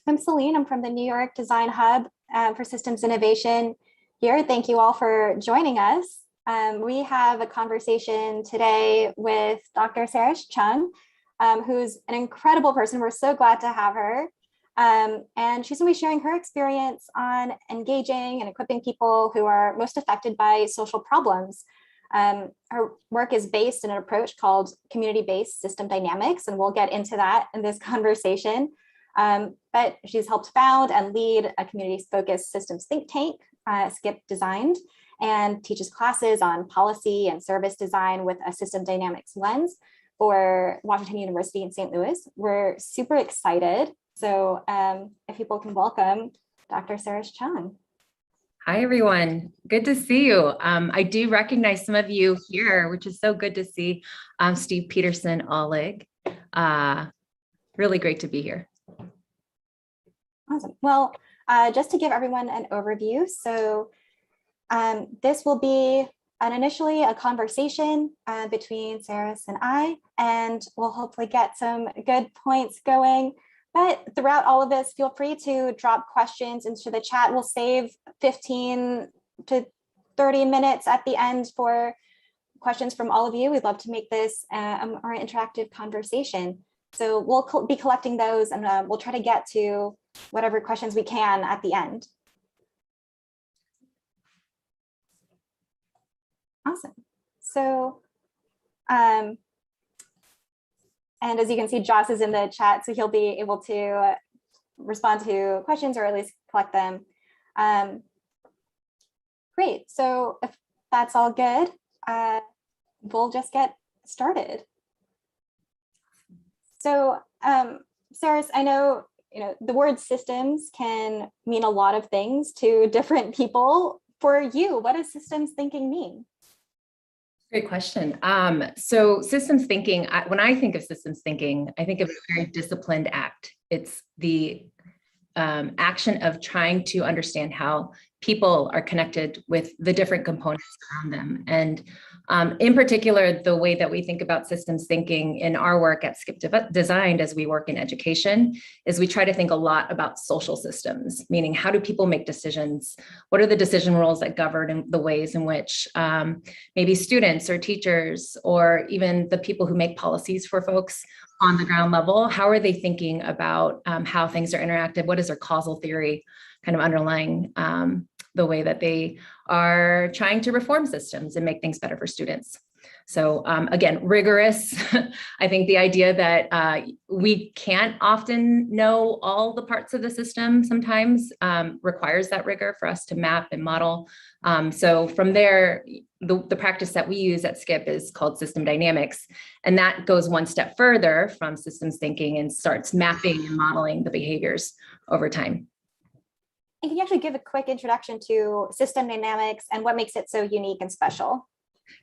I'm Celine. I'm from the New York Design Hub for Systems Innovation here. Thank you all for joining us. We have a conversation today with Dr. Saras Chung, who's an incredible person. We're so glad to have her. And she's going to be sharing her experience on engaging and equipping people who are most affected by social problems. Her work is based in an approach called community-based system dynamics, and we'll get into that in this conversation. But she's helped found and lead a community-focused systems think tank, Skip Designed, and teaches classes on policy and service design with a system dynamics lens for Washington University in St. Louis. We're super excited. So if people can welcome Dr. Saras Chung. Hi, everyone. Good to see you. I do recognize some of you here, which is so good to see. Steve Peterson, Oleg. Really great to be here. Awesome. Well, just to give everyone an overview, so this will be initially a conversation between Saras and I, and we'll hopefully get some good points going. But throughout all of this, feel free to drop questions into the chat. We'll save 15 to 30 minutes at the end for questions from all of you. We'd love to make this a more interactive conversation. So we'll be collecting those, and we'll try to get to whatever questions we can at the end. Awesome. So, and as you can see, Joss is in the chat, so he'll be able to respond to questions or at least collect them. Great, so if that's all good, we'll just get started. So, Saras, I know the word systems can mean a lot of things to different people. For you, what does systems thinking mean? Great question. So systems thinking, when I think of systems thinking, I think of a very disciplined act. It's the action of trying to understand how people are connected with the different components around them. And in particular, the way that we think about systems thinking in our work at Skip Designed as we work in education is we try to think a lot about social systems, meaning how do people make decisions? What are the decision rules that govern the ways in which maybe students or teachers or even the people who make policies for folks on the ground level, how are they thinking about how things are interactive? What is their causal theory kind of underlying the way that they are trying to reform systems and make things better for students? So again, rigorous. I think the idea that we can't often know all the parts of the system sometimes requires that rigor for us to map and model. So from there, the practice that we use at Skip is called system dynamics. And that goes one step further from systems thinking and starts mapping and modeling the behaviors over time. And can you actually give a quick introduction to system dynamics and what makes it so unique and special?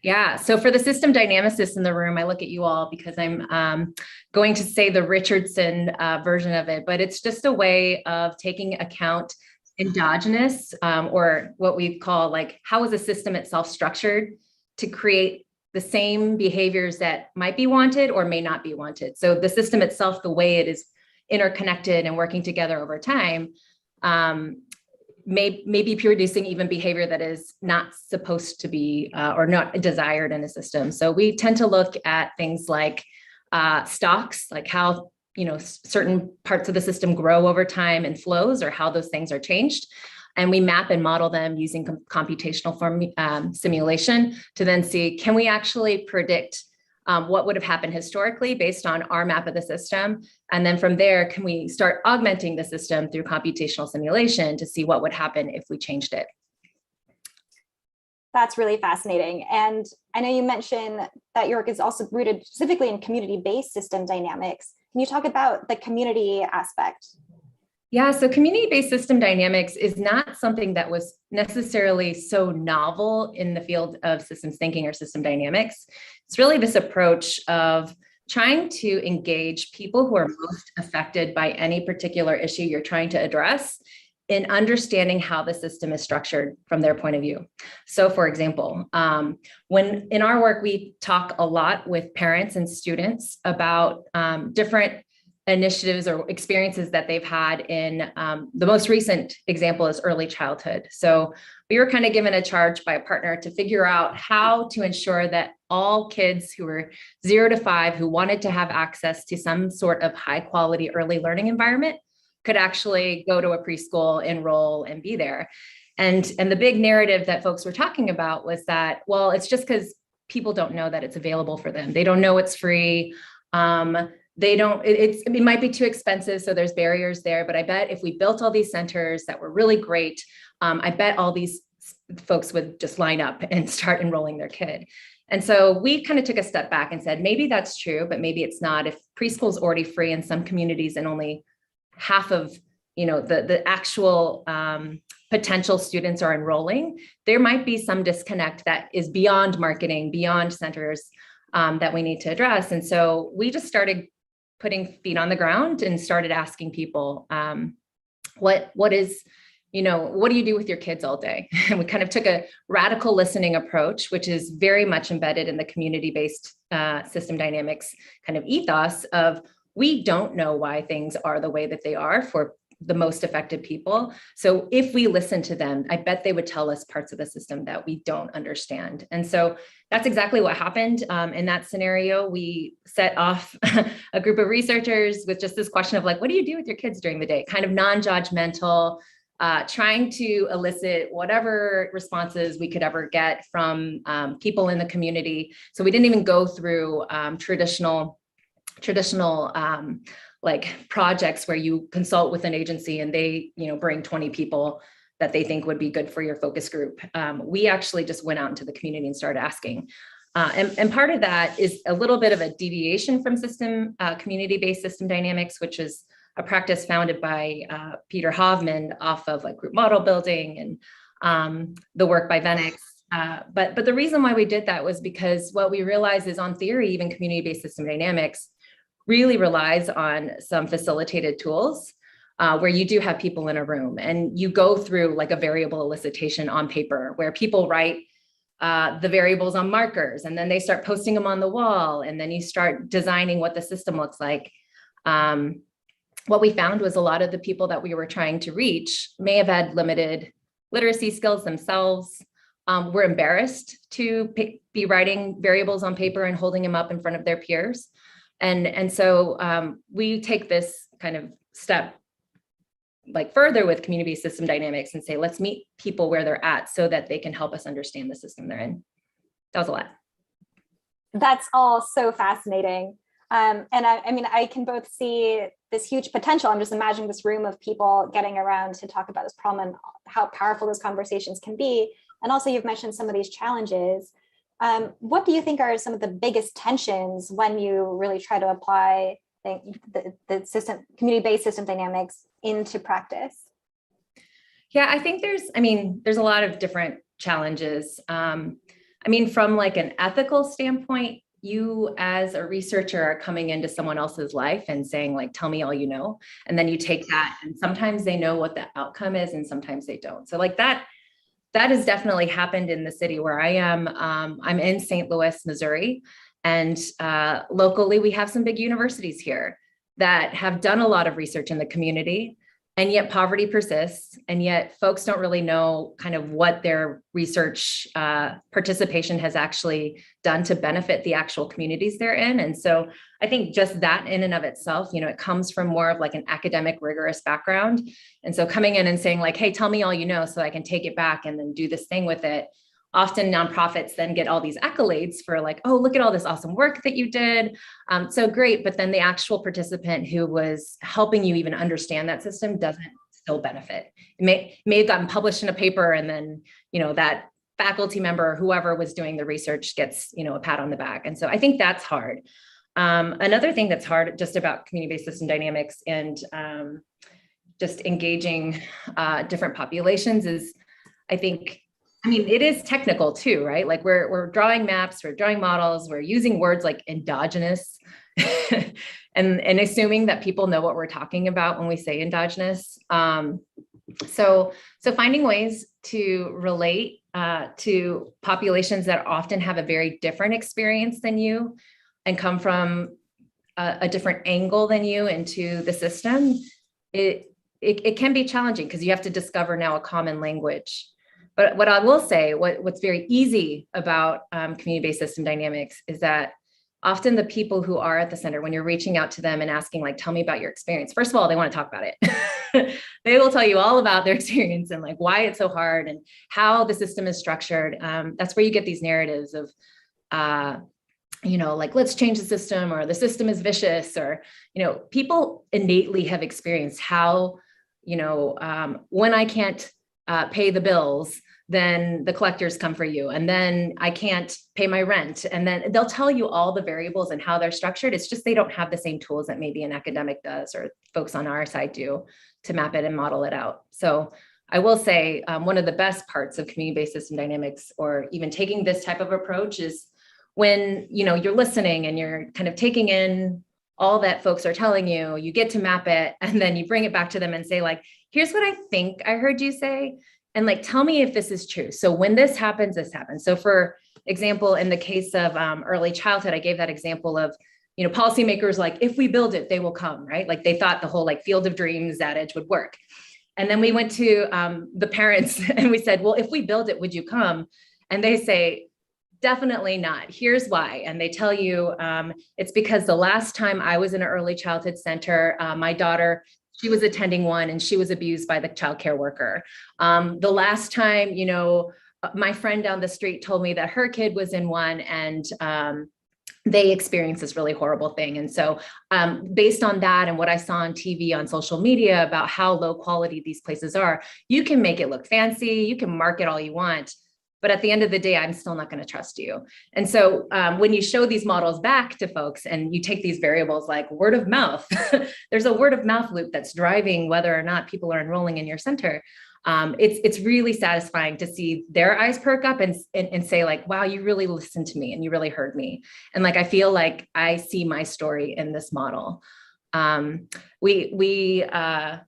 Yeah, so for the system dynamicists in the room, I look at you all because I'm going to say the Richardson version of it, but it's just a way of taking account endogenous or what we call like, how is the system itself structured to create the same behaviors that might be wanted or may not be wanted. So the system itself, the way it is interconnected and working together over time, may be producing even behavior that is not supposed to be or not desired in a system. So we tend to look at things like stocks, like how certain parts of the system grow over time and flows, or how those things are changed. And we map and model them using computational simulation to then see, can we actually predict what would have happened historically based on our map of the system? And then from there, can we start augmenting the system through computational simulation to see what would happen if we changed it? That's really fascinating. And I know you mentioned that your work is also rooted specifically in community-based system dynamics. Can you talk about the community aspect? Yeah, so community-based system dynamics is not something that was necessarily so novel in the field of systems thinking or system dynamics. It's really this approach of trying to engage people who are most affected by any particular issue you're trying to address in understanding how the system is structured from their point of view. So for example, when in our work, we talk a lot with parents and students about different initiatives or experiences that they've had in the most recent example is early childhood. So we were kind of given a charge by a partner to figure out how to ensure that all kids who were 0 to 5 who wanted to have access to some sort of high quality early learning environment could actually go to a preschool, enroll, and be there. And the big narrative that folks were talking about was that, well, it's just because people don't know that it's available for them. They don't know it's free. It might be too expensive, so there's barriers there. But I bet if we built all these centers that were really great, I bet all these folks would just line up and start enrolling their kid. And so we kind of took a step back and said, maybe that's true, but maybe it's not. If preschool is already free in some communities and only half of, the actual potential students are enrolling, there might be some disconnect that is beyond marketing, beyond centers that we need to address. And so we just started putting feet on the ground and started asking people, what do you do with your kids all day? And we kind of took a radical listening approach, which is very much embedded in the community-based system dynamics kind of ethos of, we don't know why things are the way that they are for the most affected people. So if we listen to them, I bet they would tell us parts of the system that we don't understand. And so that's exactly what happened. In that scenario, we set off a group of researchers with just this question of like, what do you do with your kids during the day? Kind of non-judgmental, trying to elicit whatever responses we could ever get from people in the community. So we didn't even go through traditional like projects where you consult with an agency and they, bring 20 people that they think would be good for your focus group. We actually just went out into the community and started asking. And part of that is a little bit of a deviation from community-based system dynamics, which is a practice founded by Peter Hovman off of like group model building and the work by Venix. But the reason why we did that was because what we realized is, on theory, even community-based system dynamics really relies on some facilitated tools where you do have people in a room and you go through like a variable elicitation on paper where people write the variables on markers and then they start posting them on the wall and then you start designing what the system looks like. What we found was a lot of the people that we were trying to reach may have had limited literacy skills themselves, were embarrassed to be writing variables on paper and holding them up in front of their peers. And so we take this kind of step like further with community system dynamics and say, let's meet people where they're at so that they can help us understand the system they're in. That was a lot. That's all so fascinating. And I can both see this huge potential. I'm just imagining this room of people getting around to talk about this problem and how powerful those conversations can be. And also you've mentioned some of these challenges. What do you think are some of the biggest tensions when you really try to apply the system, community-based system dynamics into practice? Yeah, I think there's a lot of different challenges. From like an ethical standpoint, you as a researcher are coming into someone else's life and saying like, tell me all you know. And then you take that and sometimes they know what the outcome is and sometimes they don't. So like that has definitely happened in the city where I am. I'm in St. Louis, Missouri, and locally we have some big universities here that have done a lot of research in the community, and yet poverty persists, and yet folks don't really know kind of what their research participation has actually done to benefit the actual communities they're in. And so I think just that in and of itself, it comes from more of like an academic rigorous background. And so coming in and saying like, hey, tell me all you know so I can take it back and then do this thing with it. Often nonprofits then get all these accolades for like, oh, look at all this awesome work that you did. So great. But then the actual participant who was helping you even understand that system doesn't still benefit. It may have gotten published in a paper and then, that faculty member or whoever was doing the research gets, a pat on the back. And so I think that's hard. Another thing that's hard just about community-based system dynamics and just engaging different populations is, it is technical too, right? Like we're drawing maps, we're drawing models, we're using words like endogenous and assuming that people know what we're talking about when we say endogenous. So finding ways to relate to populations that often have a very different experience than you and come from a different angle than you into the system, it can be challenging because you have to discover now a common language. But what I will say, what's very easy about community-based system dynamics is that often the people who are at the center, when you're reaching out to them and asking, like, tell me about your experience, first of all, they want to talk about it. They will tell you all about their experience and like why it's so hard and how the system is structured. That's where you get these narratives of, like, let's change the system, or the system is vicious, or, people innately have experienced how, when I can't pay the bills, then the collectors come for you. And then I can't pay my rent. And then they'll tell you all the variables and how they're structured. It's just, they don't have the same tools that maybe an academic does, or folks on our side do, to map it and model it out. So I will say one of the best parts of community-based system dynamics, or even taking this type of approach, is when, you're listening and you're kind of taking in all that folks are telling you, you get to map it, and then you bring it back to them and say, like, here's what I think I heard you say. And like, tell me if this is true. So when this happens, this happens. So for example, in the case of early childhood, I gave that example of, policymakers, like, if we build it, they will come, right? Like, they thought the whole like field of dreams adage would work. And then we went to the parents and we said, well, if we build it, would you come? And they say, definitely not. Here's why. And they tell you it's because the last time I was in an early childhood center, my daughter, she was attending one and she was abused by the childcare worker. The last time, my friend down the street told me that her kid was in one, and they experienced this really horrible thing. And so based on that and what I saw on TV, on social media, about how low quality these places are, you can make it look fancy, you can market all you want, but at the end of the day, I'm still not going to trust you. And so when you show these models back to folks and you take these variables like word of mouth, there's a word of mouth loop that's driving whether or not people are enrolling in your center. It's really satisfying to see their eyes perk up and say, like, wow, you really listened to me and you really heard me. And like, I feel like I see my story in this model. We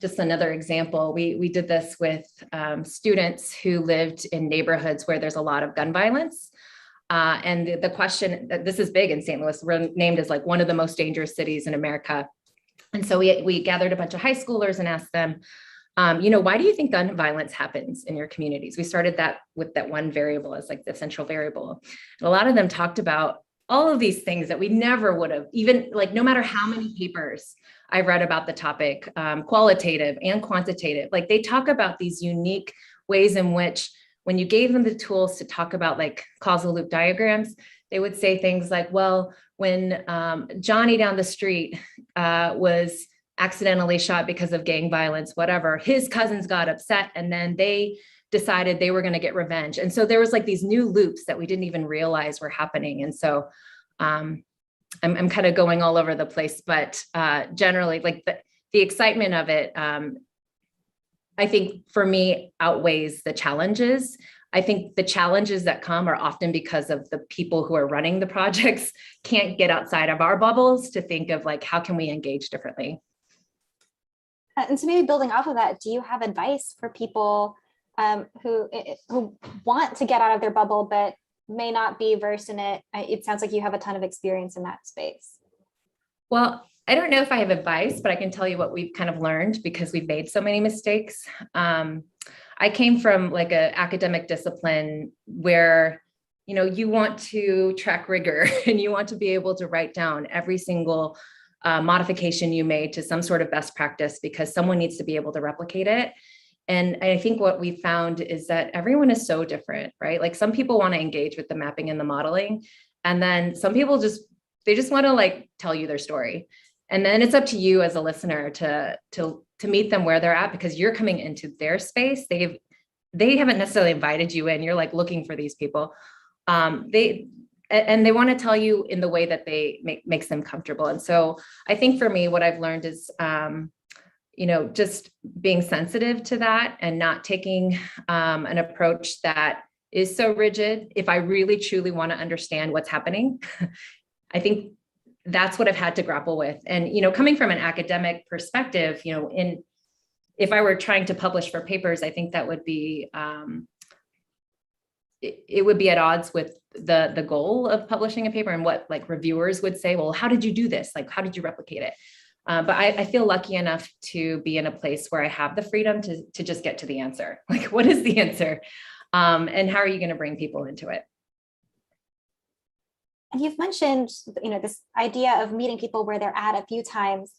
just another example, we did this with students who lived in neighborhoods where there's a lot of gun violence. And the question, this is big in St. Louis, we're named as like one of the most dangerous cities in America. And so we gathered a bunch of high schoolers and asked them, why do you think gun violence happens in your communities? We started that with that one variable as like the central variable. And a lot of them talked about all of these things that we never would have, even like, no matter how many papers I read about the topic, qualitative and quantitative, like they talk about these unique ways in which when you gave them the tools to talk about like causal loop diagrams, they would say things like, well, when Johnny down the street was accidentally shot because of gang violence, whatever, his cousins got upset and then they decided they were going to get revenge. And so there was like these new loops that we didn't even realize were happening. And so I'm kind of going all over the place, but generally like the excitement of it, I think for me outweighs the challenges. I think the challenges that come are often because of the people who are running the projects can't get outside of our bubbles to think of like, how can we engage differently? And so maybe building off of that, do you have advice for people who want to get out of their bubble, but may not be versed in it? It sounds like you have a ton of experience in that space. Well, I don't know if I have advice, but I can tell you what we've kind of learned because we've made so many mistakes. I came from like an academic discipline where, you want to track rigor and you want to be able to write down every single modification you made to some sort of best practice because someone needs to be able to replicate it. And I think what we found is that everyone is so different, right? Like some people want to engage with the mapping and the modeling, and then some people just want to like tell you their story. And then it's up to you as a listener to meet them where they're at because you're coming into their space. They haven't necessarily invited you in. You're like looking for these people. They want to tell you in the way that they makes them comfortable. And so I think for me, what I've learned is, just being sensitive to that and not taking an approach that is so rigid. If I really truly want to understand what's happening, I think that's what I've had to grapple with. And, coming from an academic perspective, if I were trying to publish for papers, I think that would be it would be at odds with the goal of publishing a paper and what like reviewers would say, well, how did you do this? Like, how did you replicate it? But I feel lucky enough to be in a place where I have the freedom to just get to the answer. Like, what is the answer? And how are you going to bring people into it? And you've mentioned, this idea of meeting people where they're at a few times.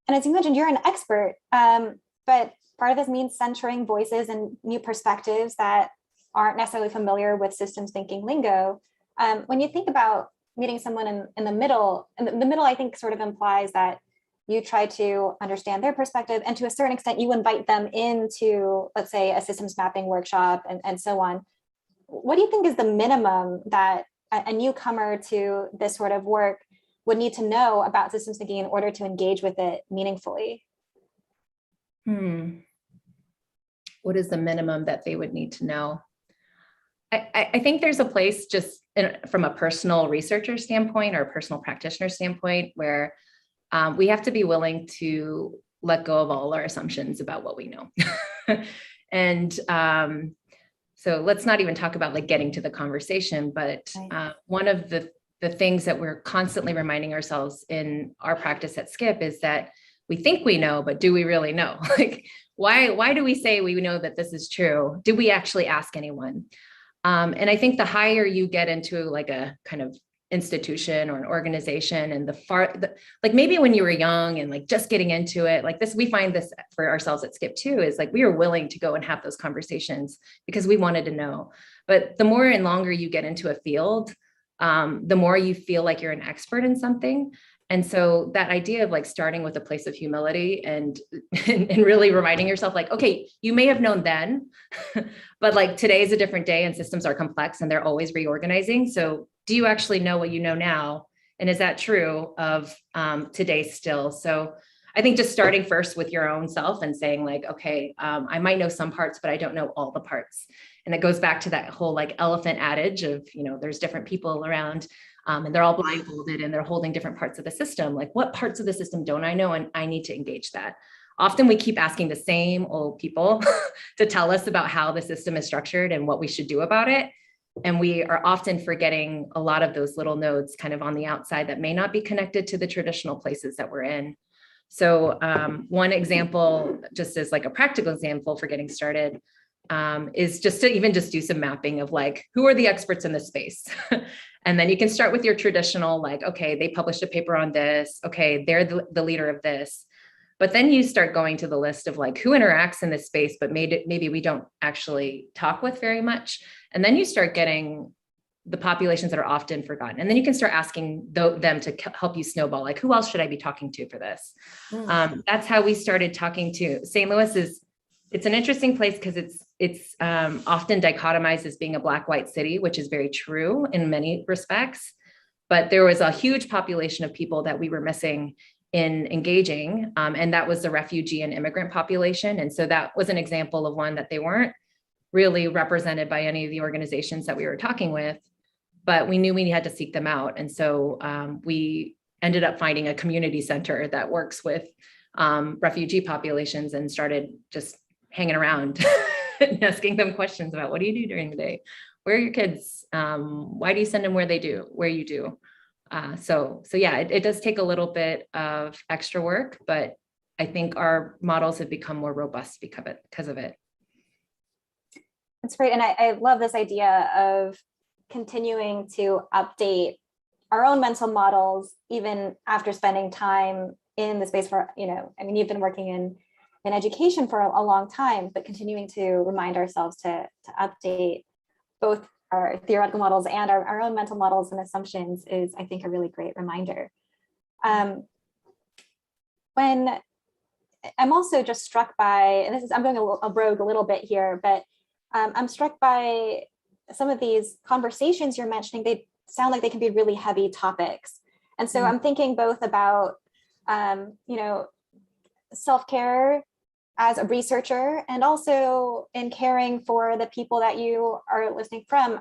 And as you mentioned, you're an expert, but part of this means centering voices and new perspectives that aren't necessarily familiar with systems thinking lingo. When you think about meeting someone in the middle, I think sort of implies that you try to understand their perspective, and to a certain extent, you invite them into, let's say, a systems mapping workshop and so on. What do you think is the minimum that a newcomer to this sort of work would need to know about systems thinking in order to engage with it meaningfully? What is the minimum that they would need to know? I think there's a place just from a personal researcher standpoint or a personal practitioner standpoint where we have to be willing to let go of all our assumptions about what we know. And so let's not even talk about like getting to the conversation, but one of the things that we're constantly reminding ourselves in our practice at Skip is that we think we know, but do we really know? Like, why do we say we know that this is true? Did we actually ask anyone? And I think the higher you get into like a kind of institution or an organization, and like maybe when you were young and like just getting into it, like this, we find this for ourselves at Skip too, is like we are willing to go and have those conversations because we wanted to know. But the more and longer you get into a field, the more you feel like you're an expert in something. And so that idea of like starting with a place of humility and really reminding yourself like, okay, you may have known then, but like today is a different day and systems are complex and they're always reorganizing. So do you actually know what you know now? And is that true of today still? So I think just starting first with your own self and saying like, okay, I might know some parts, but I don't know all the parts. And it goes back to that whole like elephant adage of, there's different people around. And they're all blindfolded and they're holding different parts of the system. Like, what parts of the system don't I know? And I need to engage that. Often we keep asking the same old people to tell us about how the system is structured and what we should do about it. And we are often forgetting a lot of those little nodes kind of on the outside that may not be connected to the traditional places that we're in. So one example, just as like a practical example for getting started, is just to even just do some mapping of like, who are the experts in this space? And then you can start with your traditional, like, okay, they published a paper on this. Okay, they're the leader of this. But then you start going to the list of like who interacts in this space, but maybe we don't actually talk with very much. And then you start getting the populations that are often forgotten. And then you can start asking them to help you snowball, like who else should I be talking to for this? That's how we started talking to St. Louis. It's an interesting place because it's often dichotomized as being a Black-white city, which is very true in many respects. But there was a huge population of people that we were missing in engaging, and that was the refugee and immigrant population. And so that was an example of one that they weren't really represented by any of the organizations that we were talking with, but we knew we had to seek them out. And so we ended up finding a community center that works with refugee populations and started just hanging around and asking them questions about what do you do during the day? Where are your kids? Why do you send them where you do? So yeah, it does take a little bit of extra work, but I think our models have become more robust because of it. That's great. And I love this idea of continuing to update our own mental models, even after spending time in the space for, you've been working in education for a long time, but continuing to remind ourselves to update both our theoretical models and our own mental models and assumptions is, I think, a really great reminder. When I'm also just struck by, and I'm going a rogue a little bit here, but I'm struck by some of these conversations you're mentioning. They sound like they can be really heavy topics. And so I'm thinking both about, self-care as a researcher, and also in caring for the people that you are listening from.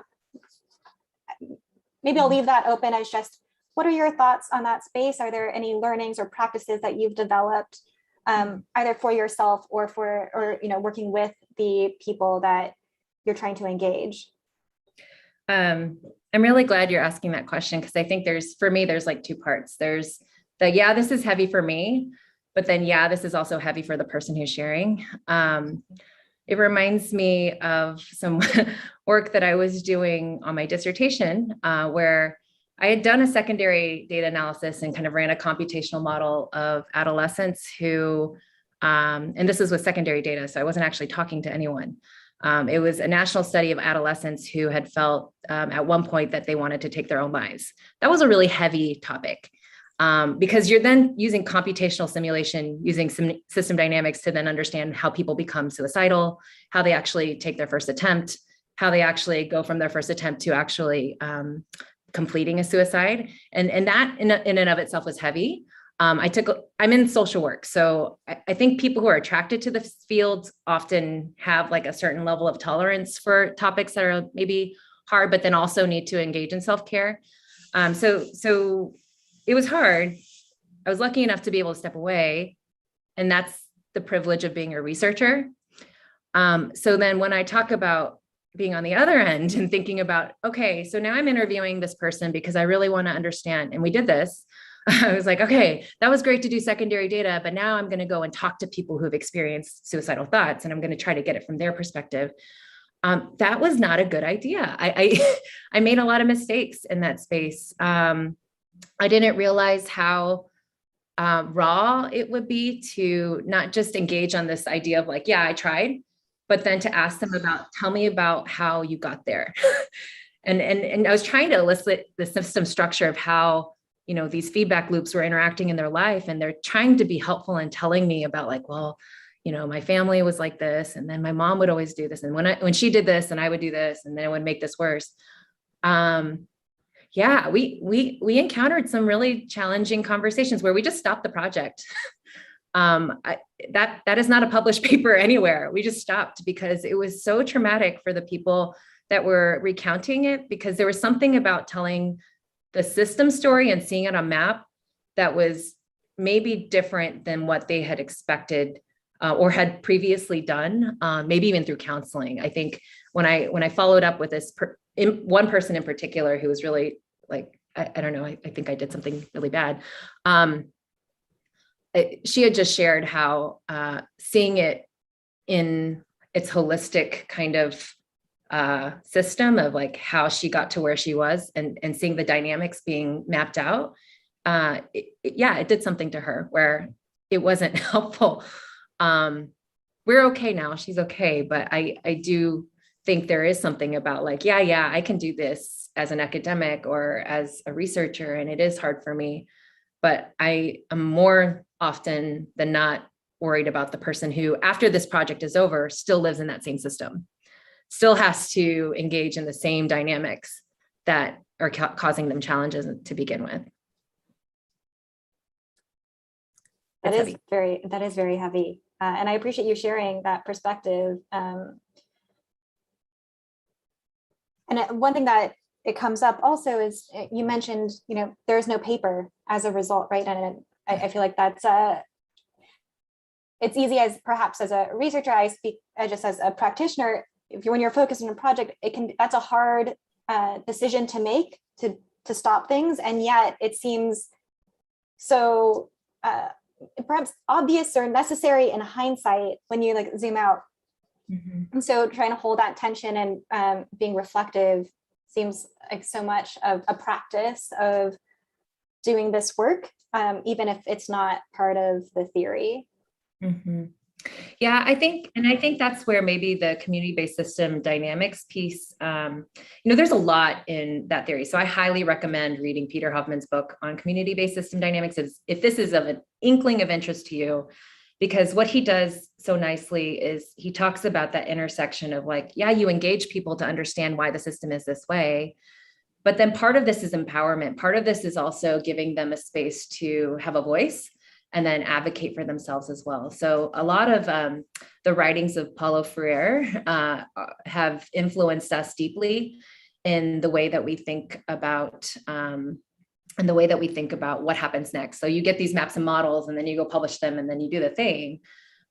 Maybe I'll leave that open as just, what are your thoughts on that space? Are there any learnings or practices that you've developed either for yourself or working with the people that you're trying to engage? I'm really glad you're asking that question because I think for me, there's like two parts. There's yeah, this is heavy for me, but then, yeah, this is also heavy for the person who's sharing. It reminds me of some work that I was doing on my dissertation, where I had done a secondary data analysis and kind of ran a computational model of adolescents who, and this was with secondary data, so I wasn't actually talking to anyone. It was a national study of adolescents who had felt at one point that they wanted to take their own lives. That was a really heavy topic because you're then using computational simulation, using some system dynamics to then understand how people become suicidal, how they actually take their first attempt, how they actually go from their first attempt to actually completing a suicide. And that in and of itself was heavy. I'm in social work. So I think people who are attracted to the field often have like a certain level of tolerance for topics that are maybe hard, but then also need to engage in self-care. So it was hard. I was lucky enough to be able to step away. And that's the privilege of being a researcher. So then when I talk about being on the other end and thinking about, okay, so now I'm interviewing this person because I really want to understand, and we did this. I was like, okay, that was great to do secondary data, but now I'm going to go and talk to people who have experienced suicidal thoughts, and I'm going to try to get it from their perspective. That was not a good idea. I made a lot of mistakes in that space. I didn't realize how raw it would be to not just engage on this idea of like, yeah, I tried, but then to ask them tell me about how you got there. and I was trying to elicit the system structure of how, these feedback loops were interacting in their life. And they're trying to be helpful in telling me about like, well, my family was like this. And then my mom would always do this. And when she did this, and I would do this, and then it would make this worse. Yeah, we encountered some really challenging conversations where we just stopped the project. That is not a published paper anywhere. We just stopped because it was so traumatic for the people that were recounting it, because there was something about telling the system story and seeing it on map that was maybe different than what they had expected or had previously done, maybe even through counseling. I think when I followed up with this one person in particular who was really like, I don't know, I think I did something really bad. She had just shared how seeing it in its holistic kind of system of like how she got to where she was and seeing the dynamics being mapped out. It did something to her where it wasn't helpful. We're okay now. She's okay. But I do think there is something about like, yeah, I can do this as an academic or as a researcher, and it is hard for me, but I am more often than not worried about the person who, after this project is over, still lives in that same system, still has to engage in the same dynamics that are causing them challenges to begin with. That is very heavy. And I appreciate you sharing that perspective. And one thing that it comes up also is you mentioned, there's no paper as a result, right? And I feel like that's it's easy as perhaps as a researcher, I speak just as a practitioner. When you're focused on a project, that's a hard decision to make to stop things, and yet it seems so perhaps obvious or necessary in hindsight when you like zoom out. Mm-hmm. And so trying to hold that tension and being reflective seems like so much of a practice of doing this work, even if it's not part of the theory. Mm-hmm. Yeah, I think that's where maybe the community-based system dynamics piece, there's a lot in that theory. So I highly recommend reading Peter Hoffman's book on community-based system dynamics if this is of an inkling of interest to you, because what he does so nicely is he talks about that intersection of like, yeah, you engage people to understand why the system is this way, but then part of this is empowerment. Part of this is also giving them a space to have a voice and then advocate for themselves as well. So a lot of the writings of Paulo Freire have influenced us deeply in the way that we think about what happens next. So you get these maps and models, and then you go publish them, and then you do the thing.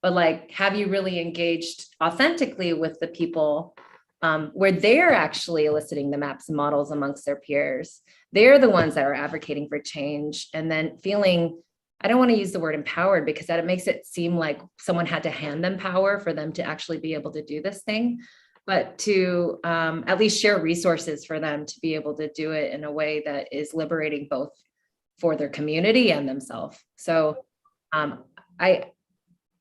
But like, have you really engaged authentically with the people where they're actually eliciting the maps and models amongst their peers. They're the ones that are advocating for change, and then feeling, I don't want to use the word empowered because that it makes it seem like someone had to hand them power for them to actually be able to do this thing, but to at least share resources for them to be able to do it in a way that is liberating both for their community and themselves. So no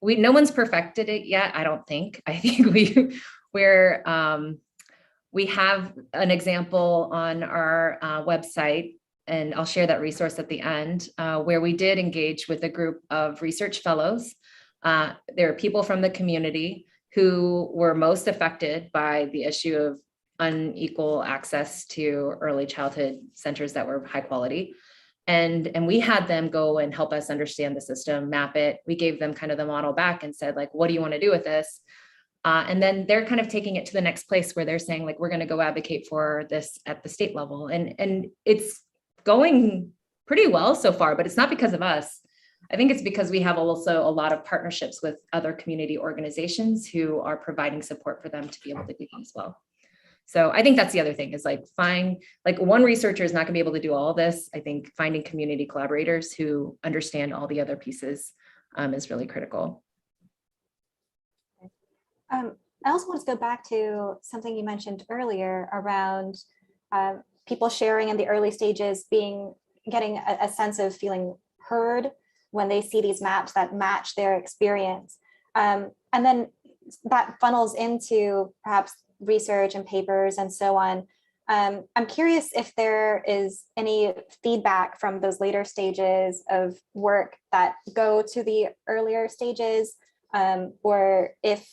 one's perfected it yet, I don't think. I think we have an example on our website, and I'll share that resource at the end, where we did engage with a group of research fellows. There are people from the community who were most affected by the issue of unequal access to early childhood centers that were high quality. And we had them go and help us understand the system, map it. We gave them kind of the model back and said, like, what do you want to do with this? And then they're kind of taking it to the next place where they're saying, like, we're going to go advocate for this at the state level. And it's going pretty well so far, but it's not because of us. I think it's because we have also a lot of partnerships with other community organizations who are providing support for them to be able to do that as well. So I think that's the other thing is like one researcher is not gonna be able to do all of this. I think finding community collaborators who understand all the other pieces is really critical. I also want to go back to something you mentioned earlier around people sharing in the early stages, getting a sense of feeling heard when they see these maps that match their experience. And then that funnels into perhaps research and papers and so on. I'm curious if there is any feedback from those later stages of work that go to the earlier stages, or if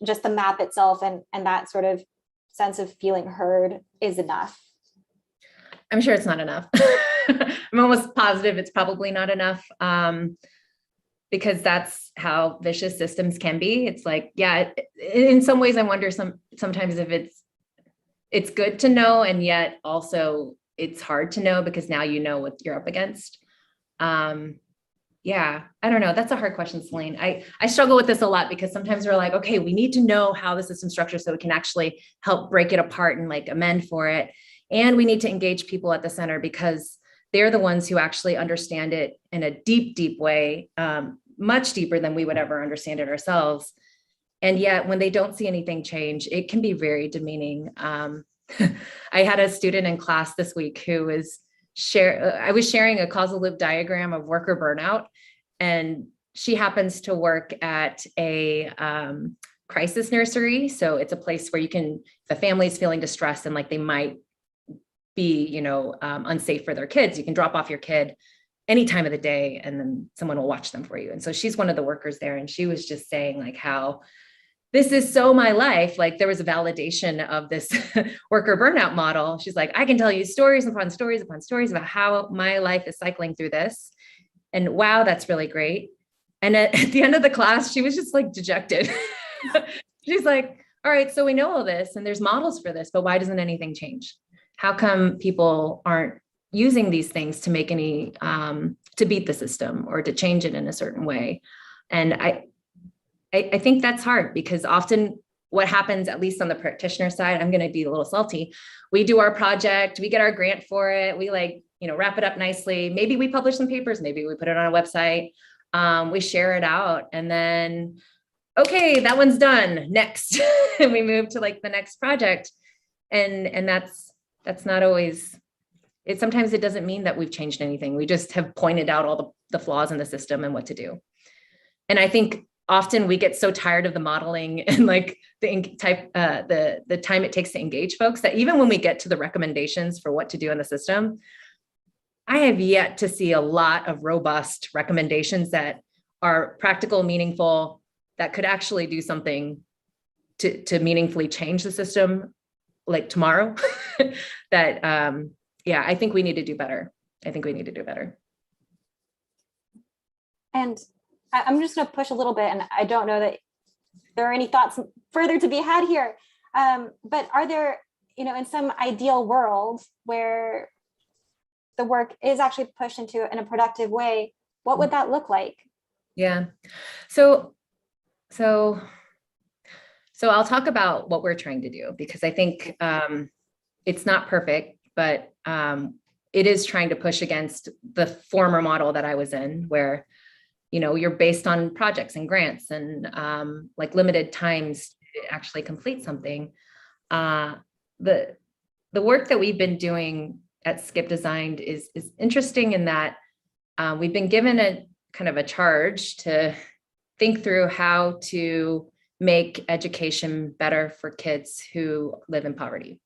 just the map itself and that sort of sense of feeling heard is enough. I'm sure it's not enough. I'm almost positive it's probably not enough, because that's how vicious systems can be. It's like, yeah, in some ways I wonder sometimes if it's good to know, and yet also it's hard to know because now you know what you're up against. Yeah, I don't know. That's a hard question, Celine. I struggle with this a lot because sometimes we're like, okay, we need to know how the system's structured so we can actually help break it apart and like amend for it. And we need to engage people at the center because they're the ones who actually understand it in a deep, deep way, much deeper than we would ever understand it ourselves. And yet when they don't see anything change, it can be very demeaning. I had a student in class this week who was I was sharing a causal loop diagram of worker burnout, and she happens to work at a crisis nursery. So it's a place where if a family is feeling distressed and like they might be, unsafe for their kids, you can drop off your kid any time of the day and then someone will watch them for you. And so she's one of the workers there. And she was just saying like how this is so my life. Like there was a validation of this worker burnout model. She's like, I can tell you stories upon stories upon stories about how my life is cycling through this. And wow, that's really great. And at the end of the class, she was just like dejected. She's like, all right, so we know all this and there's models for this, but why doesn't anything change? How come people aren't using these things to make any, to beat the system or to change it in a certain way? And I think that's hard because often what happens, at least on the practitioner side, I'm going to be a little salty. We do our project, we get our grant for it. We wrap it up nicely. Maybe we publish some papers, maybe we put it on a website. We share it out and then, okay, that one's done, next. And we move to like the next project. And that's not always, sometimes it doesn't mean that we've changed anything. We just have pointed out all the flaws in the system and what to do. And I think often we get so tired of the modeling and like the time it takes to engage folks that even when we get to the recommendations for what to do in the system, I have yet to see a lot of robust recommendations that are practical, meaningful, that could actually do something to meaningfully change the system like tomorrow. I think we need to do better. And I'm just going to push a little bit, and I don't know that there are any thoughts further to be had here. But are there, in some ideal world where the work is actually pushed in a productive way, what would that look like? Yeah. So So I'll talk about what we're trying to do, because I think it's not perfect, but it is trying to push against the former model that I was in, where, you're based on projects and grants and like limited times to actually complete something. The work that we've been doing at Skip Designed is interesting in that we've been given a kind of a charge to think through how to make education better for kids who live in poverty.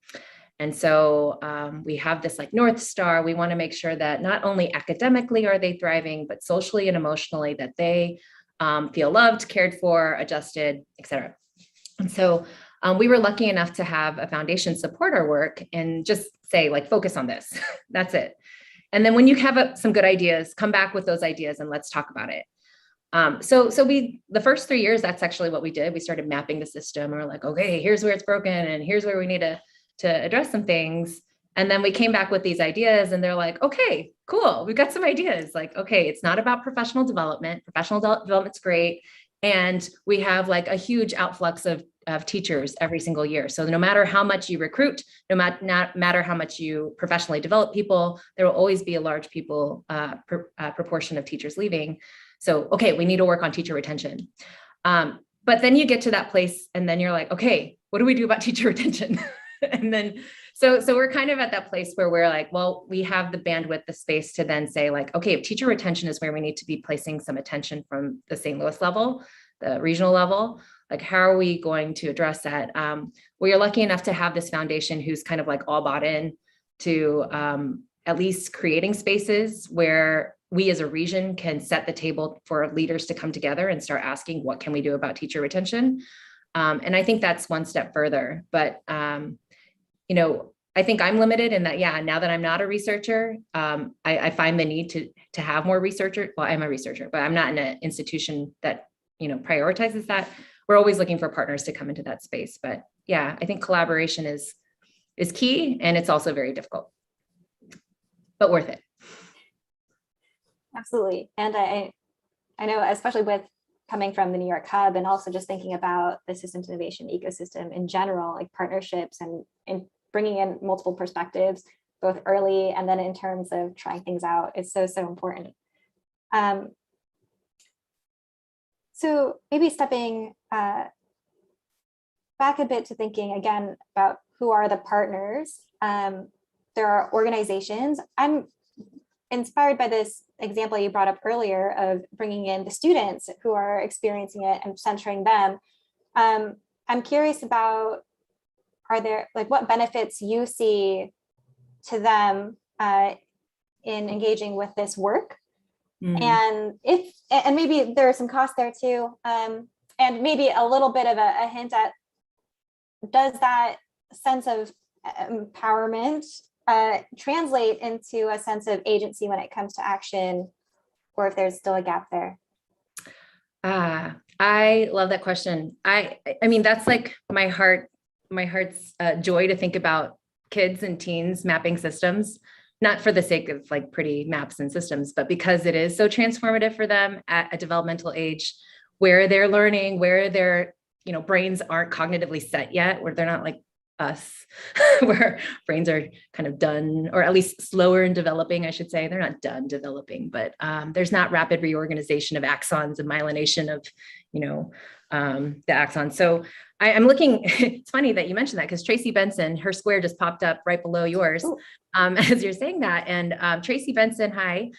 And so we have this like North Star. We want to make sure that not only academically are they thriving, but socially and emotionally, that they feel loved, cared for, adjusted, et cetera. And so we were lucky enough to have a foundation support our work and just say, like, focus on this. That's it. And then when you have some good ideas, come back with those ideas and let's talk about it. So the first 3 years, that's actually what we did. We started mapping the system. We're like, okay, here's where it's broken and here's where we need to address some things. And then we came back with these ideas and they're like, okay, cool. We've got some ideas. Like, okay, it's not about professional development. Professional development's great. And we have like a huge outflux of teachers every single year. So no matter how much you recruit, no matter how much you professionally develop people, there will always be a large proportion of teachers leaving. So, okay, we need to work on teacher retention. But then you get to that place and then you're like, okay, what do we do about teacher retention? And then, so we're kind of at that place where we're like, well, we have the bandwidth, the space to then say like, okay, if teacher retention is where we need to be placing some attention from the St. Louis level, the regional level, like, how are we going to address that? We are lucky enough to have this foundation who's kind of like all bought in to at least creating spaces where we as a region can set the table for leaders to come together and start asking, what can we do about teacher retention? And I think that's one step further, but I think I'm limited in that, now that I'm not a researcher, I find the need to have more researchers. Well, I'm a researcher, but I'm not in an institution that, prioritizes that. We're always looking for partners to come into that space. But yeah, I think collaboration is key, and it's also very difficult, but worth it. Absolutely. And I know, especially with coming from the New York hub and also just thinking about the systems innovation ecosystem in general, like partnerships and bringing in multiple perspectives, both early and then in terms of trying things out, is so important. So maybe stepping back a bit to thinking again about who are the partners. There are organizations. I'm inspired by this example you brought up earlier of bringing in the students who are experiencing it and centering them. I'm curious about, are there, like, what benefits you see to them in engaging with this work? And maybe there are some costs there too. And maybe a little bit of a hint at, does that sense of empowerment translate into a sense of agency when it comes to action, or if there's still a gap there? I love that question. I mean, that's like my heart's joy to think about kids and teens mapping systems, not for the sake of like pretty maps and systems, but because it is so transformative for them at a developmental age where they're learning, where their brains aren't cognitively set yet, where they're not like us, where brains are kind of done, or at least slower in developing, I should say. They're not done developing, but there's not rapid reorganization of axons and myelination of, the axons. So I'm looking, it's funny that you mentioned that, because Tracy Benson, her square just popped up right below yours as you're saying that. And Tracy Benson, hi.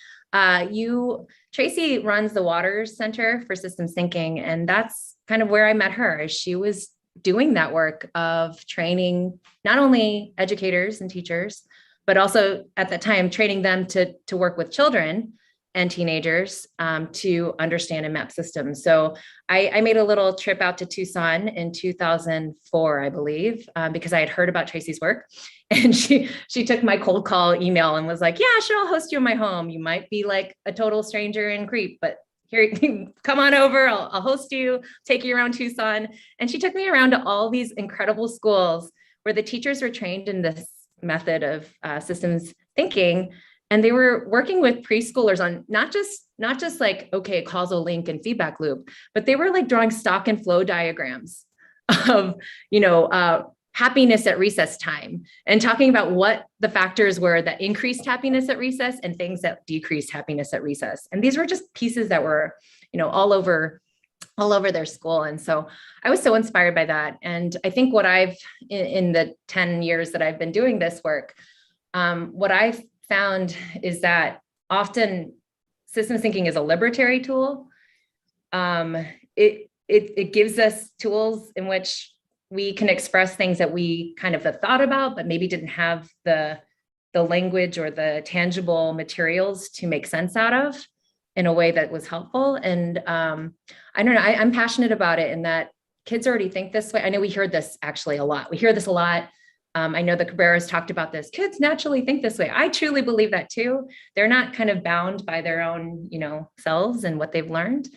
Tracy runs the Waters Center for Systems Thinking. And that's kind of where I met her. She was doing that work of training not only educators and teachers, but also at that time, training them to work with children and teenagers to understand and map systems. So I made a little trip out to Tucson in 2004, I believe, because I had heard about Tracy's work. And she took my cold call email and was like, yeah, sure, I'll host you in my home. You might be like a total stranger and creep, but here, come on over, I'll host you, take you around Tucson. And she took me around to all these incredible schools where the teachers were trained in this method of systems thinking. And they were working with preschoolers on not just like, okay, causal link and feedback loop, but they were like drawing stock and flow diagrams of, happiness at recess time, and talking about what the factors were that increased happiness at recess and things that decreased happiness at recess. And these were just pieces that were, all over their school. And so I was so inspired by that. And I think what I've, in the 10 years that I've been doing this work, what I've found is that often systems thinking is a liberatory tool. It gives us tools in which we can express things that we kind of have thought about, but maybe didn't have the language or the tangible materials to make sense out of in a way that was helpful. And I don't know, I'm passionate about it in that kids already think this way. I know we hear this actually a lot. We hear this a lot. I know the Cabreras talked about this. Kids naturally think this way. I truly believe that too. They're not kind of bound by their own, selves and what they've learned.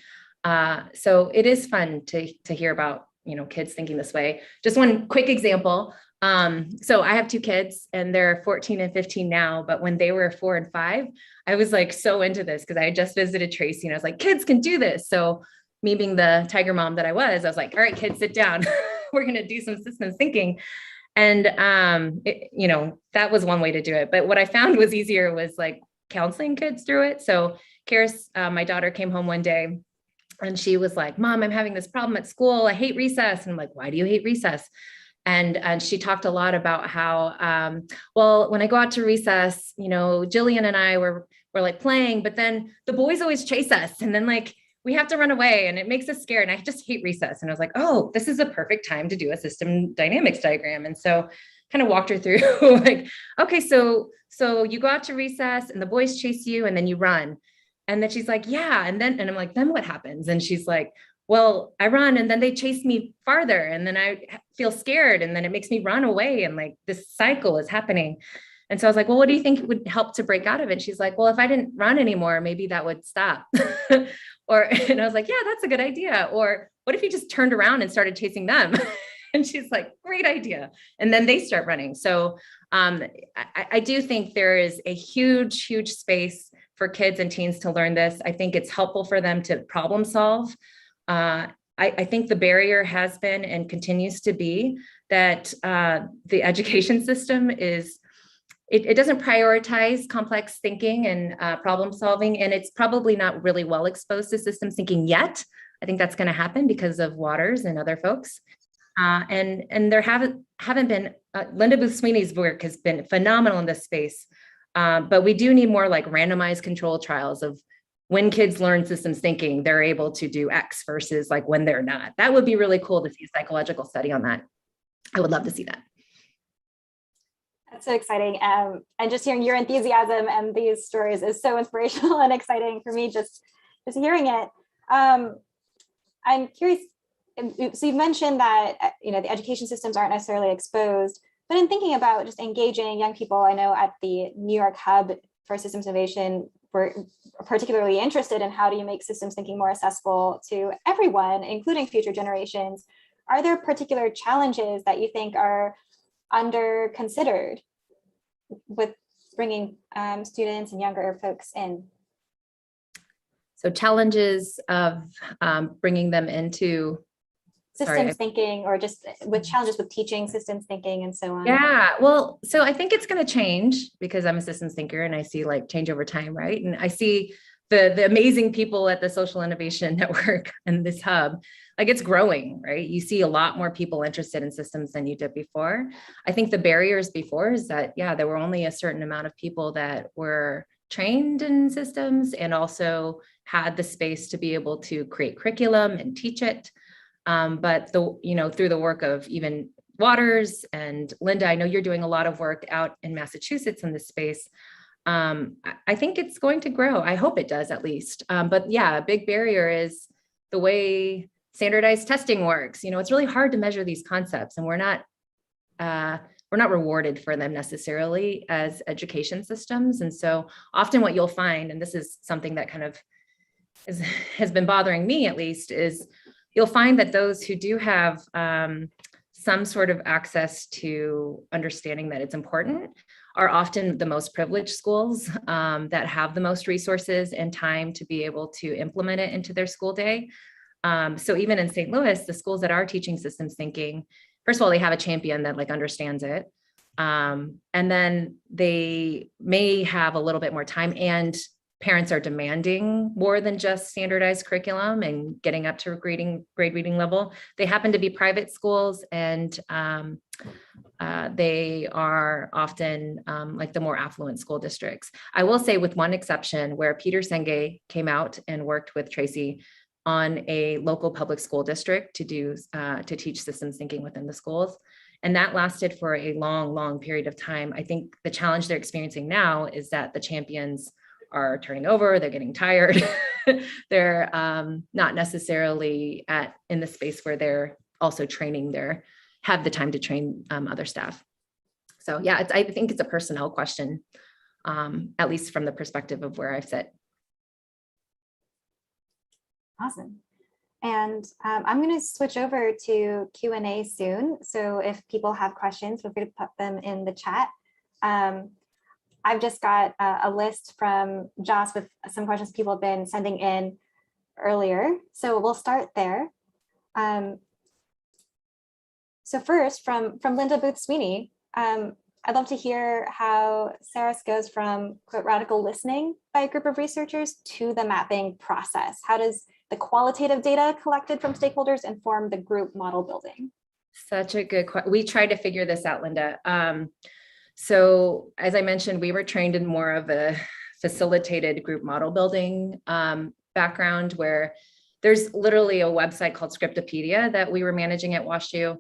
So it is fun to hear about, kids thinking this way. Just one quick example. So I have two kids and they're 14 and 15 now, but when they were 4 and 5, I was like so into this because I had just visited Tracy and I was like, kids can do this. So me being the tiger mom that I was like, all right, kids, sit down. We're going to do some systems thinking. And, that was one way to do it. But what I found was easier was like counseling kids through it. So Karis, my daughter, came home one day and she was like, Mom, I'm having this problem at school. I hate recess. And I'm like, why do you hate recess? And she talked a lot about how, well, when I go out to recess, Jillian and I were like playing, but then the boys always chase us. And then like, we have to run away and it makes us scared. And I just hate recess. And I was like, oh, this is a perfect time to do a system dynamics diagram. And so kind of walked her through like, okay, so you go out to recess and the boys chase you and then you run. And then she's like, yeah. And I'm like, then what happens? And she's like, well, I run and then they chase me farther and then I feel scared and then it makes me run away. And like this cycle is happening. And so I was like, well, what do you think would help to break out of it? She's like, well, if I didn't run anymore, maybe that would stop. And I was like, yeah, that's a good idea. Or what if you just turned around and started chasing them? And she's like, great idea. And then they start running. So I do think there is a huge, huge space for kids and teens to learn this. I think it's helpful for them to problem solve. I think the barrier has been and continues to be that the education system is, it doesn't prioritize complex thinking and problem solving, and it's probably not really well exposed to systems thinking yet. I think that's going to happen because of Waters and other folks. And there haven't been, Linda Booth Sweeney's work has been phenomenal in this space. But we do need more like randomized control trials of when kids learn systems thinking, they're able to do X versus like when they're not. That would be really cool to see a psychological study on that. I would love to see that. That's so exciting. And just hearing your enthusiasm and these stories is so inspirational and exciting for me, just hearing it. I'm curious, so you've mentioned that, the education systems aren't necessarily exposed, but in thinking about just engaging young people, I know at the New York Hub for Systems Innovation, we're particularly interested in how do you make systems thinking more accessible to everyone, including future generations. Are there particular challenges that you think are under considered with bringing students and younger folks in? So challenges of bringing them into systems thinking, or just with challenges with teaching systems thinking and so on. Yeah, well, so I think it's going to change because I'm a systems thinker and I see like change over time, right? And I see the amazing people at the Social Innovation Network and this hub, like it's growing, right? You see a lot more people interested in systems than you did before. I think the barriers before is that, yeah, there were only a certain amount of people that were trained in systems and also had the space to be able to create curriculum and teach it. But through the work of even Waters and Linda, I know you're doing a lot of work out in Massachusetts in this space. I think it's going to grow. I hope it does at least. But yeah, a big barrier is the way standardized testing works. It's really hard to measure these concepts, and we're not rewarded for them necessarily as education systems. And so often what you'll find, and this is something that kind of has been bothering me at least, is you'll find that those who do have some sort of access to understanding that it's important are often the most privileged schools that have the most resources and time to be able to implement it into their school day. So even in St. Louis, the schools that are teaching systems thinking, first of all, they have a champion that like understands it. And then they may have a little bit more time, and parents are demanding more than just standardized curriculum and getting up to grade reading level. They happen to be private schools, and they are often like the more affluent school districts. I will say, with one exception, where Peter Senge came out and worked with Tracy on a local public school district to teach systems thinking within the schools. And that lasted for a long, long period of time. I think the challenge they're experiencing now is that the champions are turning over, they're getting tired. They're not necessarily in the space where they're also have the time to train other staff. So yeah, I think it's a personnel question, at least from the perspective of where I sit. Awesome. And I'm going to switch over to Q&A soon. So if people have questions, feel free to put them in the chat. I've just got a list from Joss with some questions people have been sending in earlier. So we'll start there. So first, from Linda Booth Sweeney, I'd love to hear how Saras goes from, quote, radical listening by a group of researchers to the mapping process. How does the qualitative data collected from stakeholders inform the group model building? Such a good question. We tried to figure this out, Linda. So as I mentioned, we were trained in more of a facilitated group model building background, where there's literally a website called Scriptopedia that we were managing at WashU,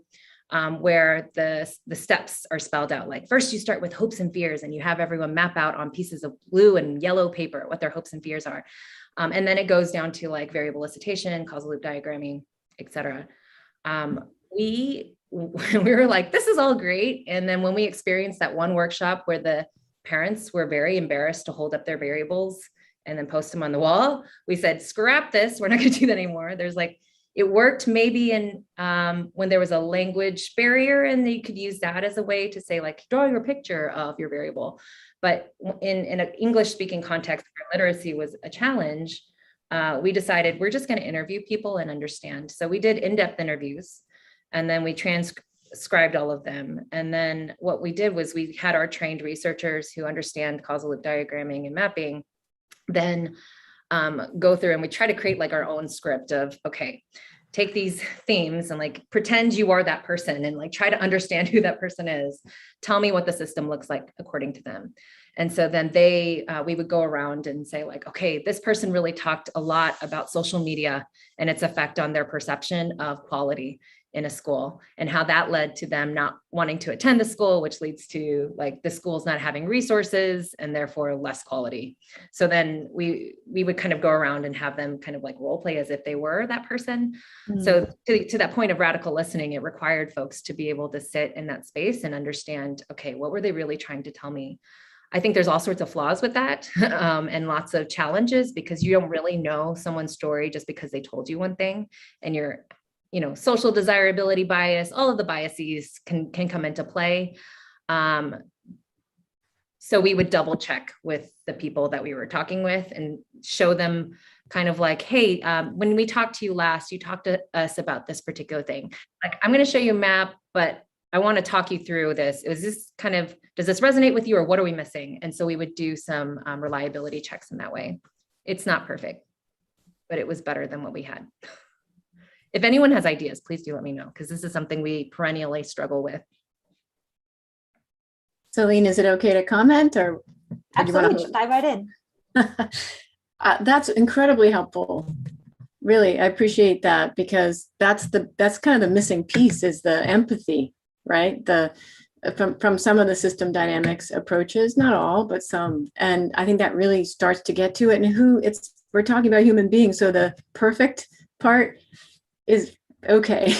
where the steps are spelled out. Like, first you start with hopes and fears, and you have everyone map out on pieces of blue and yellow paper what their hopes and fears are. And then it goes down to like variable elicitation, causal loop diagramming, et cetera. We were like, this is all great. And then when we experienced that one workshop where the parents were very embarrassed to hold up their variables and then post them on the wall, we said, scrap this. We're not going to do that anymore. There's like, it worked maybe in when there was a language barrier, and you could use that as a way to say, like, draw your picture of your variable. But in an English speaking context where literacy was a challenge, we decided we're just going to interview people and understand. So we did in-depth interviews, and then we transcribed all of them. And then what we did was we had our trained researchers who understand causal loop diagramming and mapping then go through, and we try to create like our own script of, okay, take these themes and like pretend you are that person and like try to understand who that person is. Tell me what the system looks like according to them. And so then we would go around and say like, okay, this person really talked a lot about social media and its effect on their perception of quality in a school, and how that led to them not wanting to attend the school, which leads to like the schools not having resources and therefore less quality. So then we would kind of go around and have them kind of like role play as if they were that person. Mm-hmm. So to that point of radical listening, it required folks to be able to sit in that space and understand, okay, what were they really trying to tell me? I think there's all sorts of flaws with that and lots of challenges, because you don't really know someone's story just because they told you one thing, and social desirability bias, all of the biases can come into play. So we would double check with the people that we were talking with and show them kind of like, hey, when we talked to you last, you talked to us about this particular thing. Like, I'm going to show you a map, but I want to talk you through this. Does this resonate with you, or what are we missing? And so we would do some reliability checks in that way. It's not perfect, but it was better than what we had. If anyone has ideas, please do let me know, because this is something we perennially struggle with. Celine, is it okay to comment, or? Absolutely, dive right in. That's incredibly helpful. Really, I appreciate that, because that's kind of the missing piece, is the empathy, right? From some of the system dynamics approaches, not all, but some. And I think that really starts to get to it. And we're talking about human beings, so the perfect part is okay.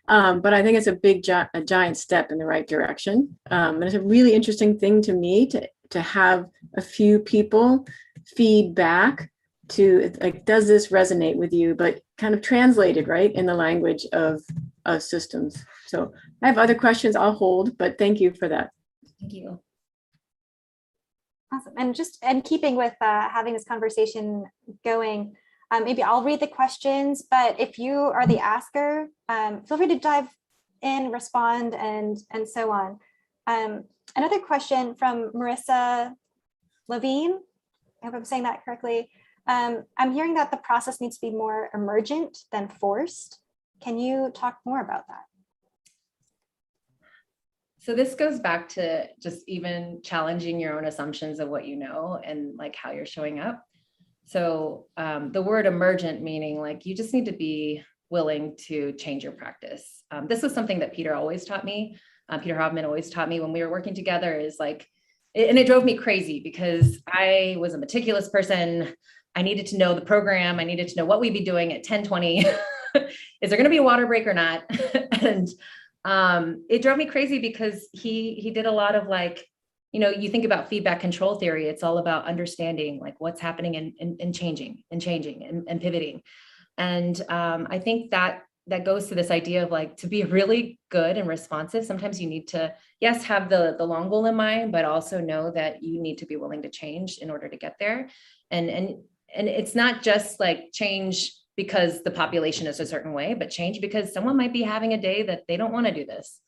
But I think it's a giant step in the right direction. And it's a really interesting thing to me to have a few people feed back to, like, does this resonate with you, but kind of translated right in the language of systems. So I have other questions I'll hold, but thank you for that. Thank you. Awesome. And keeping with having this conversation going, Maybe I'll read the questions, but if you are the asker, feel free to dive in, respond, and so on. Another question from Marissa Levine. I hope I'm saying that correctly. I'm hearing that the process needs to be more emergent than forced. Can you talk more about that? So this goes back to just even challenging your own assumptions of what you know and like how you're showing up. So the word emergent meaning like you just need to be willing to change your practice. This was something that Peter always taught me. Peter Hovman always taught me when we were working together is like, and it drove me crazy because I was a meticulous person. I needed to know the program. I needed to know what we'd be doing at 10:20. Is there going to be a water break or not? And it drove me crazy because he did a lot of like, you know, you think about feedback control theory, it's all about understanding like what's happening and changing and pivoting. And I think that goes to this idea of like, to be really good and responsive, sometimes you need to, yes, have the long goal in mind, but also know that you need to be willing to change in order to get there. And it's not just like change because the population is a certain way, but change because someone might be having a day that they don't want to do this.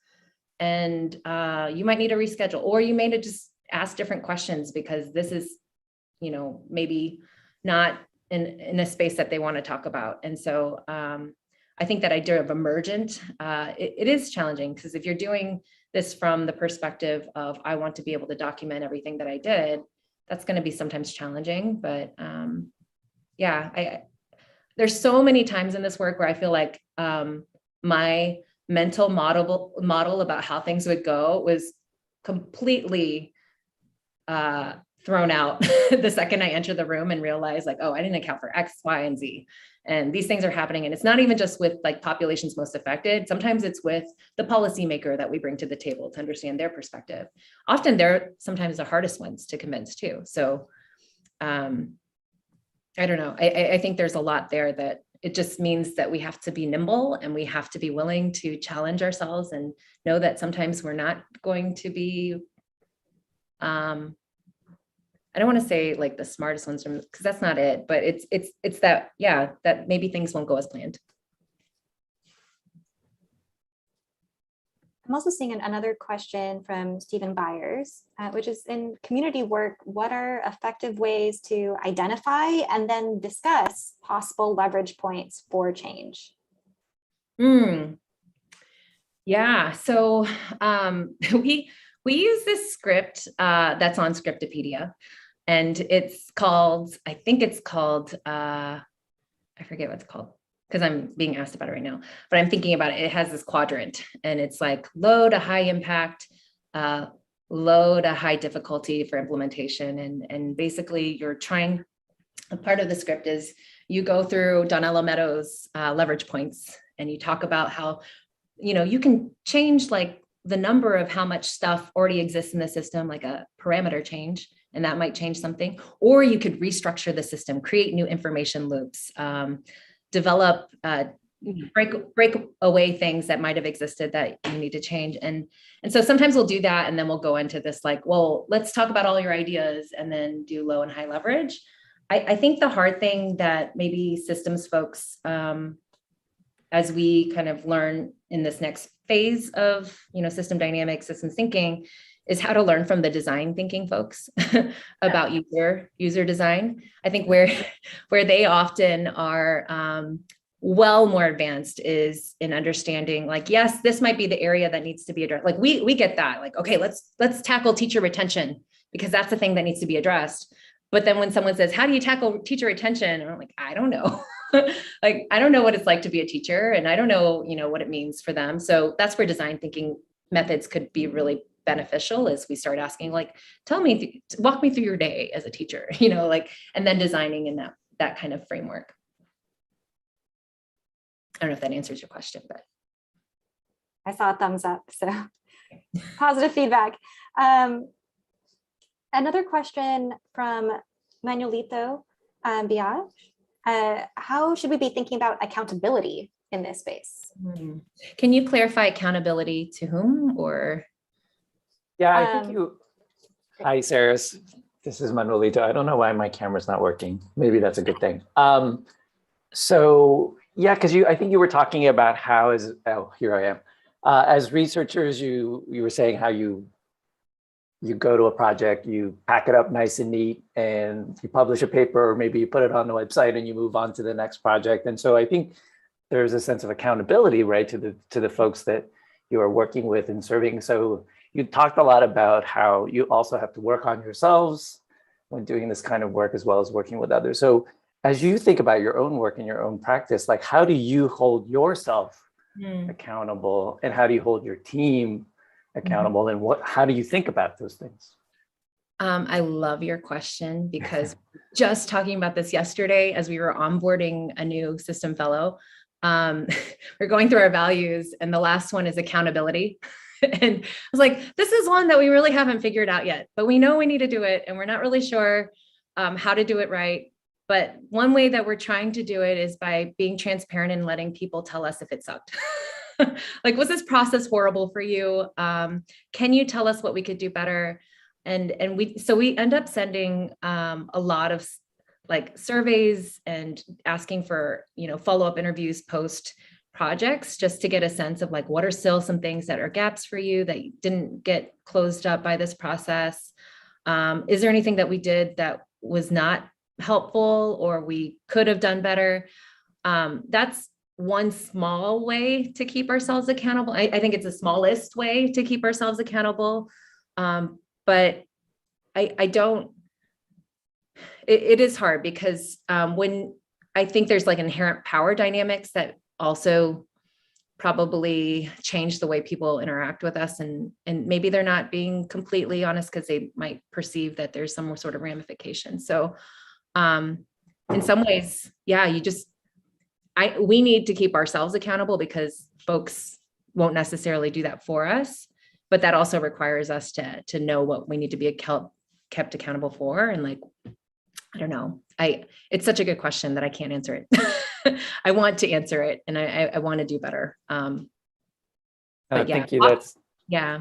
And you might need to reschedule, or you may need to just ask different questions because this is, you know, maybe not in a space that they want to talk about. And so I think that idea of emergent, it is challenging because if you're doing this from the perspective of, I want to be able to document everything that I did, that's going to be sometimes challenging. But yeah, there's so many times in this work where I feel like my mental model about how things would go was completely thrown out the second I entered the room and realized like, oh, I didn't account for X, Y, and Z. And these things are happening. And it's not even just with like populations most affected. Sometimes it's with the policymaker that we bring to the table to understand their perspective. Often they're sometimes the hardest ones to convince too. So I don't know. I think there's a lot there that it just means that we have to be nimble and we have to be willing to challenge ourselves and know that sometimes we're not going to be, I don't want to say like the smartest ones because that's not it, but it's that, yeah, that maybe things won't go as planned. I'm also seeing another question from Stephen Byers, which is in community work, what are effective ways to identify and then discuss possible leverage points for change? Yeah, so we use this script that's on Scriptopedia, and it's called, I think it's called, I forget what it's called, because I'm being asked about it right now, but I'm thinking about it. It has this quadrant and it's like low to high impact, low to high difficulty for implementation. And basically you're trying, a part of the script is you go through Donella Meadows' leverage points and you talk about how, you know, you can change like the number of how much stuff already exists in the system, like a parameter change, and that might change something, or you could restructure the system, create new information loops, develop, break away things that might have existed that you need to change. And so sometimes we'll do that. And then we'll go into this like, well, let's talk about all your ideas and then do low and high leverage. I think the hard thing that maybe systems folks, as we kind of learn in this next phase of, you know, system dynamics, systems thinking, is how to learn from the design thinking folks about user design. I think where they often are well more advanced is in understanding like, yes, this might be the area that needs to be addressed. Like we get that, like, okay, let's tackle teacher retention because that's the thing that needs to be addressed. But then when someone says, how do you tackle teacher retention? And I'm like, I don't know. Like, I don't know what it's like to be a teacher and I don't know, you know, what it means for them. So that's where design thinking methods could be really beneficial as we start asking, like, walk me through your day as a teacher, you know, like, and then designing in that kind of framework. I don't know if that answers your question, but. I saw a thumbs up, so positive feedback. Another question from Manuelito Biage. How should we be thinking about accountability in this space? Can you clarify accountability to whom or? Yeah, I think hi, Saras. This is Manuelito. I don't know why my camera's not working. Maybe that's a good thing. So yeah, because I think you were talking about how here I am. As researchers, you were saying how you go to a project, you pack it up nice and neat, and you publish a paper, or maybe you put it on the website and you move on to the next project. And so I think there's a sense of accountability, right, to the folks that you are working with and serving. So you talked a lot about how you also have to work on yourselves when doing this kind of work, as well as working with others. So as you think about your own work and your own practice, like how do you hold yourself accountable, and how do you hold your team accountable, and how do you think about those things? I love your question, because just talking about this yesterday as we were onboarding a new system fellow, we're going through our values, and the last one is accountability. And I was like, this is one that we really haven't figured out yet, but we know we need to do it, and we're not really sure how to do it right. But one way that we're trying to do it is by being transparent and letting people tell us if it sucked. Like, was this process horrible for you? Can you tell us what we could do better? And we end up sending a lot of like surveys and asking for, follow-up interviews post projects, just to get a sense of like, what are still some things that are gaps for you that didn't get closed up by this process? Is there anything that we did that was not helpful or we could have done better? That's one small way to keep ourselves accountable. I think it's the smallest way to keep ourselves accountable. But I don't, it is hard because when I think there's like inherent power dynamics that also probably change the way people interact with us, and maybe they're not being completely honest because they might perceive that there's some sort of ramification. So in some ways, yeah, we need to keep ourselves accountable because folks won't necessarily do that for us, but that also requires us to know what we need to be kept accountable for. And like, I don't know, it's such a good question that I can't answer it. I want to answer it, and I want to do better. But yeah, thank you. Yeah.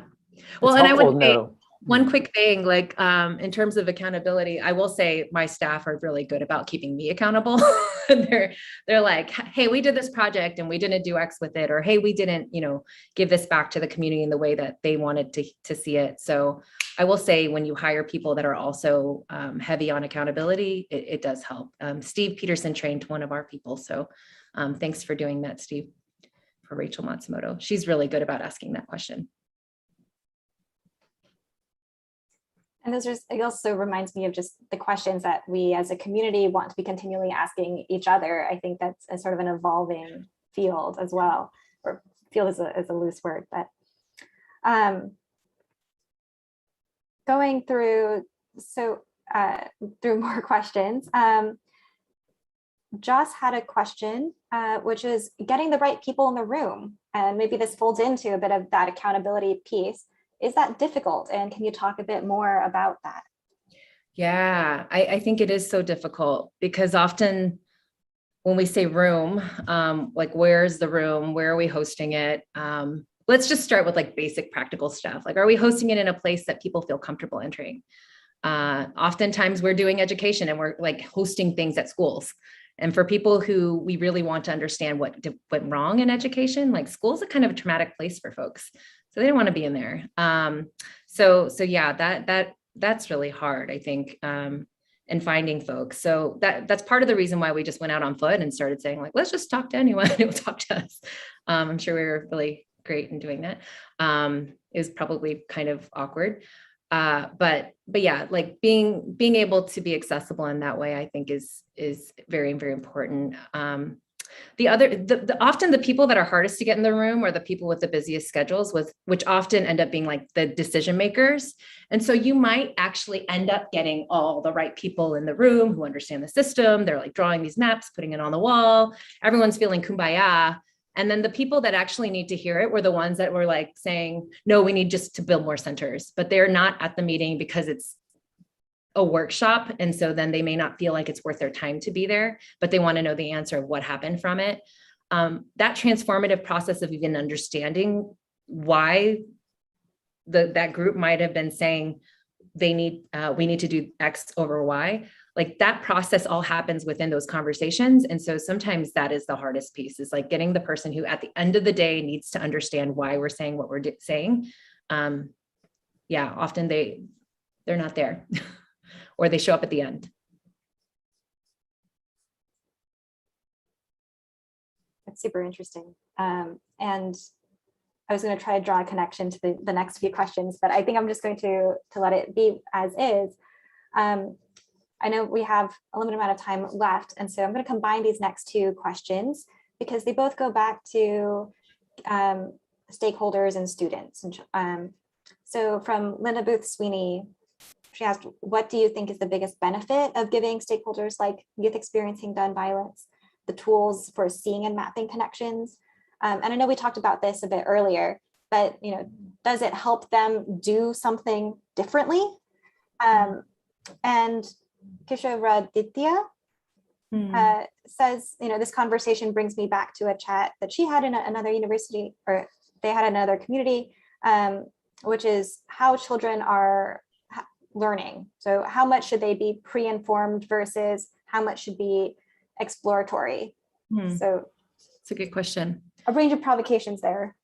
Well, and I would say one quick thing, like in terms of accountability, I will say my staff are really good about keeping me accountable. they're like, hey, we did this project and we didn't do X with it, or hey, we didn't, give this back to the community in the way that they wanted to see it. So I will say, when you hire people that are also heavy on accountability, it does help. Steve Peterson trained one of our people. So thanks for doing that, Steve, for Rachel Matsumoto. She's really good about asking that question. And it also reminds me of just the questions that we as a community want to be continually asking each other. I think that's a sort of an evolving field as well, or field is a loose word, but going through more questions. Joss had a question, which is getting the right people in the room. And maybe this folds into a bit of that accountability piece. Is that difficult? And can you talk a bit more about that? Yeah, I think it is so difficult because often when we say room, like where's the room? Where are we hosting it? Let's just start with like basic practical stuff. Like, are we hosting it in a place that people feel comfortable entering? Oftentimes we're doing education and we're like hosting things at schools. And for people who we really want to understand what went wrong in education, like school's a kind of a traumatic place for folks. So they don't want to be in there. So yeah, that's really hard, I think, in finding folks. So that's part of the reason why we just went out on foot and started saying like, let's just talk to anyone who will talk to us. I'm sure we were really great in doing that. It was probably kind of awkward. But yeah, like being able to be accessible in that way, I think is very, very important. Often the people that are hardest to get in the room are the people with the busiest schedules, which often end up being like the decision makers. And so you might actually end up getting all the right people in the room who understand the system. They're like drawing these maps, putting it on the wall. Everyone's feeling kumbaya. And then the people that actually need to hear it were the ones that were like saying, no, we need just to build more centers, but they're not at the meeting because it's a workshop. And so then they may not feel like it's worth their time to be there, but they want to know the answer of what happened from it. That transformative process of even understanding why that group might have been saying we need to do X over Y. like that process all happens within those conversations. And so sometimes that is the hardest piece, is like getting the person who at the end of the day needs to understand why we're saying what we're saying. Yeah, often they're not there or they show up at the end. That's super interesting. And I was going to try to draw a connection to the next few questions, but I think I'm just going to let it be as is. I know we have a limited amount of time left, and so I'm going to combine these next two questions because they both go back to stakeholders and students. So from Linda Booth Sweeney, she asked, what do you think is the biggest benefit of giving stakeholders like youth experiencing gun violence the tools for seeing and mapping connections? And I know we talked about this a bit earlier, but does it help them do something differently? And Kishavraditya says, this conversation brings me back to a chat that she had in another university, or they had another community, which is how children are learning. So how much should they be pre-informed versus how much should be exploratory? So it's a good question. A range of provocations there.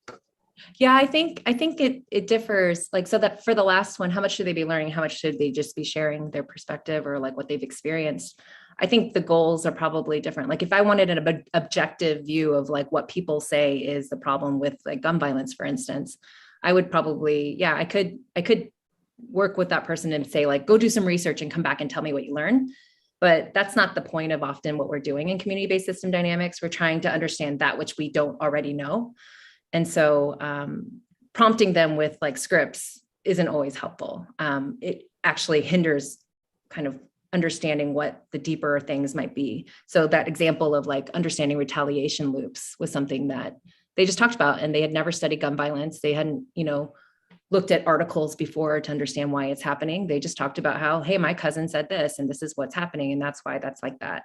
Yeah, I think it differs. Like, so that for the last one, how much should they be learning? How much should they just be sharing their perspective or like what they've experienced? I think the goals are probably different. Like if I wanted an objective view of like what people say is the problem with like gun violence, for instance, I would probably, I could work with that person and say like, go do some research and come back and tell me what you learned. But that's not the point of often what we're doing in community-based system dynamics. We're trying to understand that which we don't already know. And so prompting them with like scripts isn't always helpful. It actually hinders kind of understanding what the deeper things might be. So that example of like understanding retaliation loops was something that they just talked about, and they had never studied gun violence. They hadn't, looked at articles before to understand why it's happening. They just talked about how, hey, my cousin said this, and this is what's happening. And that's why that's like that.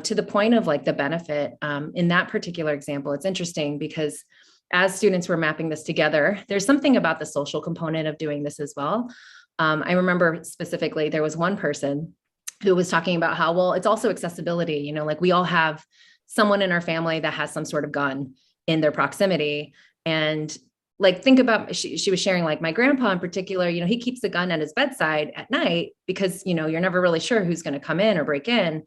To the point of like the benefit in that particular example, it's interesting because as students were mapping this together, there's something about the social component of doing this as well. I remember specifically, there was one person who was talking about how, well, it's also accessibility, like we all have someone in our family that has some sort of gun in their proximity. And like, think about, she was sharing like my grandpa in particular, he keeps the gun at his bedside at night because, you're never really sure who's going to come in or break in.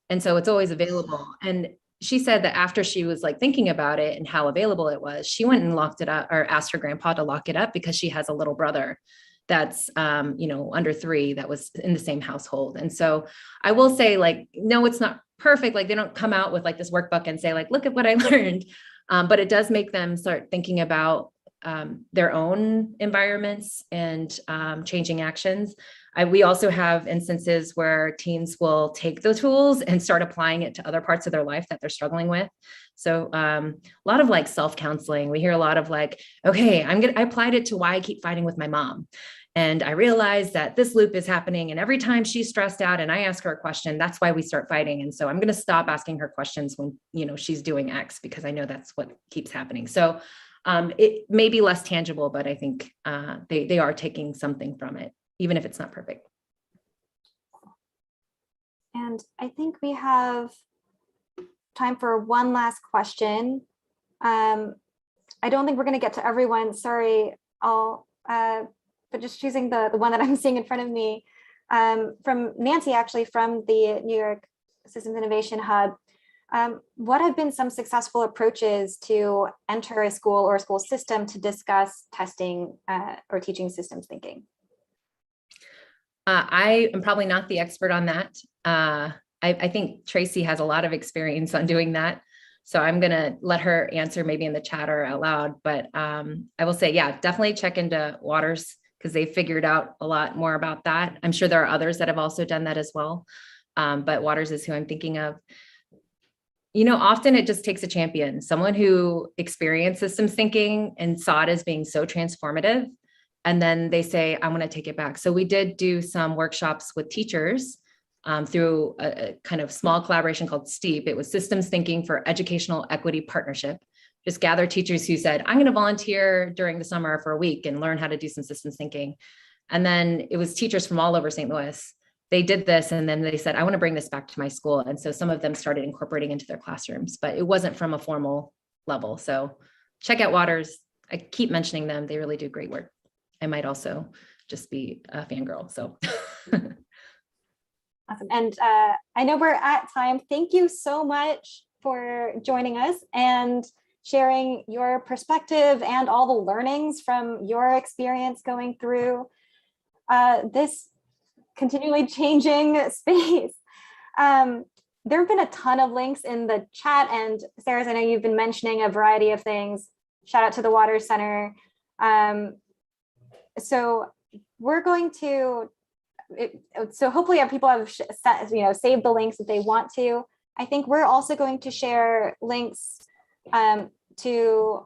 And so it's always available. And she said that after she was like thinking about it and how available it was, she went and locked it up, or asked her grandpa to lock it up because she has a little brother that's, under 3 that was in the same household. And so I will say like, no, it's not perfect. Like they don't come out with like this workbook and say like, look at what I learned. But it does make them start thinking about their own environments and changing actions. We also have instances where teens will take the tools and start applying it to other parts of their life that they're struggling with. So a lot of like self-counseling. We hear a lot of like, okay, I applied it to why I keep fighting with my mom. And I realized that this loop is happening. And every time she's stressed out and I ask her a question, that's why we start fighting. And so I'm going to stop asking her questions when, she's doing X, because I know that's what keeps happening. So it may be less tangible, but I think they are taking something from it, even if it's not perfect. And I think we have time for one last question. I don't think we're going to get to everyone. Sorry, but just choosing the one that I'm seeing in front of me from Nancy, actually from the New York Systems Innovation Hub. What have been some successful approaches to enter a school or a school system to discuss testing or teaching systems thinking? I am probably not the expert on that. I think Tracy has a lot of experience on doing that. So I'm going to let her answer maybe in the chat or out loud. But I will say, definitely check into Waters because they figured out a lot more about that. I'm sure there are others that have also done that as well. But Waters is who I'm thinking of. Often it just takes a champion, someone who experienced systems thinking and saw it as being so transformative. And then they say, I want to take it back. So we did do some workshops with teachers through a kind of small collaboration called STEEP. It was Systems Thinking for Educational Equity Partnership. Just gather teachers who said, I'm going to volunteer during the summer for a week and learn how to do some systems thinking. And then it was teachers from all over St. Louis. they did this and then they said, I want to bring this back to my school. And so some of them started incorporating into their classrooms, but it wasn't from a formal level. So check out Waters. I keep mentioning them. They really do great work. I might also just be a fangirl. So awesome. And I know we're at time. Thank you so much for joining us and sharing your perspective and all the learnings from your experience going through this continually changing space. There have been a ton of links in the chat, and Saras, I know you've been mentioning a variety of things. Shout out to the Water Center. So we're going to, so hopefully people have saved the links if they want to. I think we're also going to share links to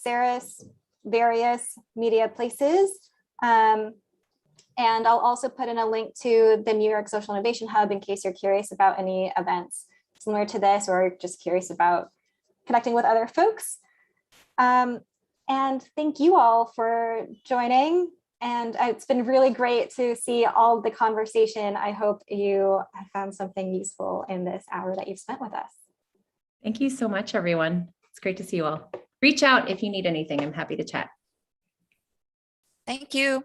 Saras' various media places. And I'll also put in a link to the New York Social Innovation Hub in case you're curious about any events similar to this, or just curious about connecting with other folks. And thank you all for joining. And it's been really great to see all the conversation. I hope you have found something useful in this hour that you've spent with us. thank you so much, everyone. It's great to see you all. Reach out if you need anything. I'm happy to chat. Thank you.